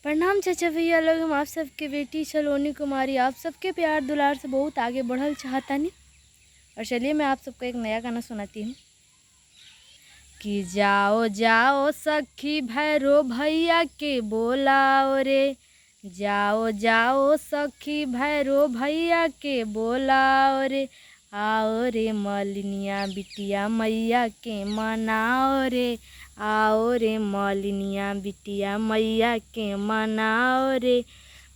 प्रणाम चाचा भैया लोग। हम आप सबके बेटी सलोनी कुमारी आप सबके प्यार दुलार से बहुत आगे बढ़ल चाहतानी। और चलिए मैं आप सबको एक नया गाना सुनाती हूँ कि जाओ जाओ सखी भैरो भैया के बोलाओ रे, जाओ जाओ सखी भैरो भैया के बोलाओ रे, आओ रे मलिनिया बिटिया मैया के मनाओ रे, आओ रे मलिनिया बिटिया मैया के मनाओ रे,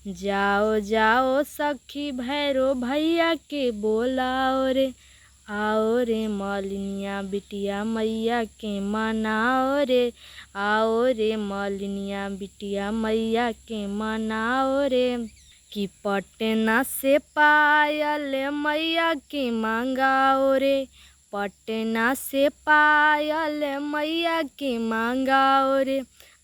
जाओ जाओ सखी भैरो भैया के बोलाओ रे, आओ रे मलिनिया बिटिया मैया के मनाओ रे, आओ रे मलिनिया बिटिया मैया के मनाओ रे, कि पटना से पायल मैया के मांगाओ रे, पटना से पायल मैया के मांगाओ रे,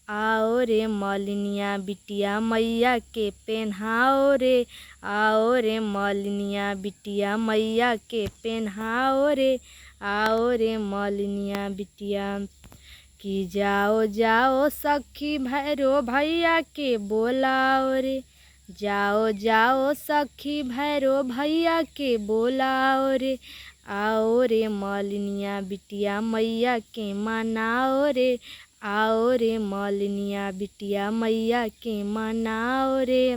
आओ रे मलिनिया बिटिया मैया के पहनाओ रे, आओ रे मलिनिया बिटिया मैया के पहनाओ रे, आओ रे मलिनिया बिटिया, कि जाओ जाओ सखी भैरो भैया के बोलाओ रे, जाओ जाओ सखी भैरो भैया के बोलाओ रे, आओ रे मलिनिया बिटिया मैया के मनाओ रे, आओ रे मलिनिया बिटिया मैया के मनाओ रे,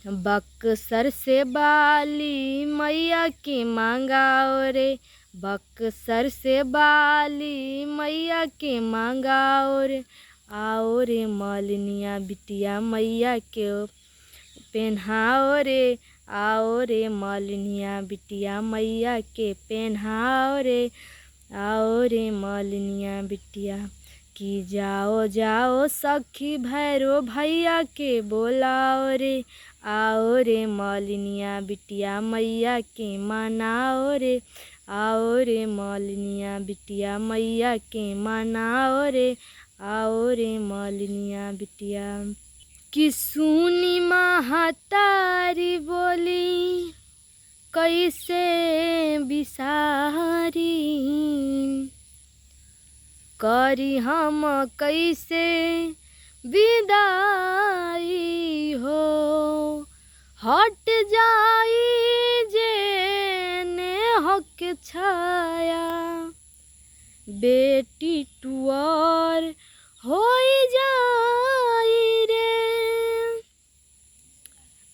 बक्सर से बाली मैया के मांगाओ रे, बक्सर से बाली मैया के मांगाओ रे, आओ रे मलिनिया बिटिया मैया के पहनाओ रे, आओ रे मलिनिया बिटिया मैया के पहनाओ रे, आओ रे मलिनिया बिटिया, कि जाओ जाओ सखी भैरो भैया के बोलाओ रे, आओ रे मलिनिया बिटिया मैया के मनाओ रे, आओ रे मलिनिया बिटिया मैया के मनाओ रे, आओ रे मलिनिया बिटिया, कि सुनी महतारी बोली कैसे बिसारी, करी हम कैसे विदाई हो, हट जाई जे नेह के छाया, बेटी टुअर हो जाई रे,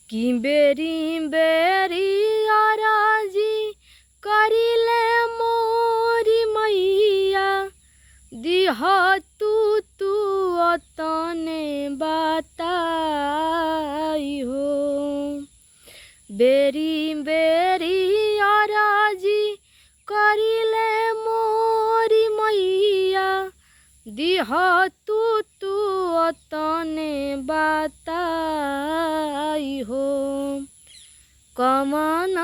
कि बेरी बेरी आराजी करिले मोरी मैया, दिह तू अतने बताई हो, बेरी बेरी आराजी करिले मोरी मैया, दिह तू अतने बताई हो, कमन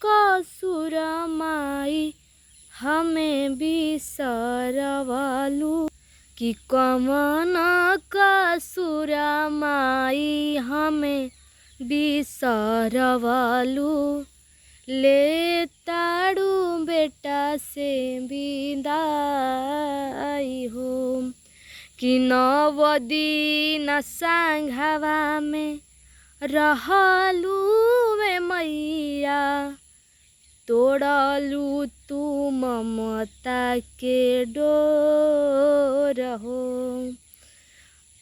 कसुर माई हमें बिसरवलू, कि कमन कसुर माई हमें बिसरवलू, ले ताड़ू बेटा से विदाई हो, कि नवदीन संघवा में रहलू वे मैया, तोड़लू तू ममता के डोर हो,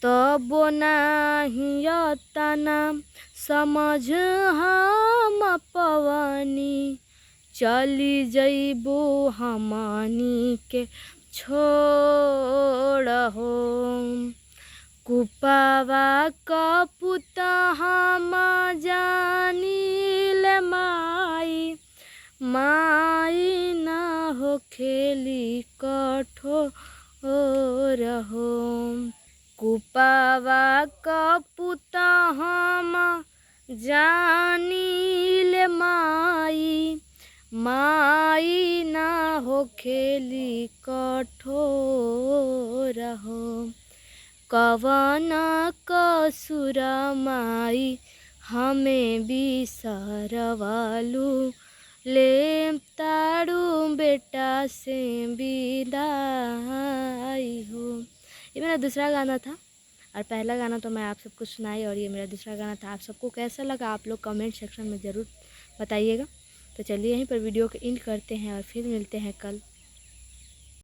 तब नाही तना समझ हम पवनी, चली जइबू हमनी के छोड़ हो, कुपावा कपुत हम जानिल माई, माई ना हो खेली कठोर हो, कुपावा कपुत हम जानिल माई, माई ना हो खेली कठोर हो, कवन कसुर माई हमें बिसरवलू, ले ताड़ू बेटा से विदाई हो। ये मेरा दूसरा गाना था। और पहला गाना तो मैं आप सबको सुनाई और ये मेरा दूसरा गाना था। आप सबको कैसा लगा आप लोग कमेंट सेक्शन में ज़रूर बताइएगा। तो चलिए यहीं पर वीडियो को एंड करते हैं और फिर मिलते हैं कल।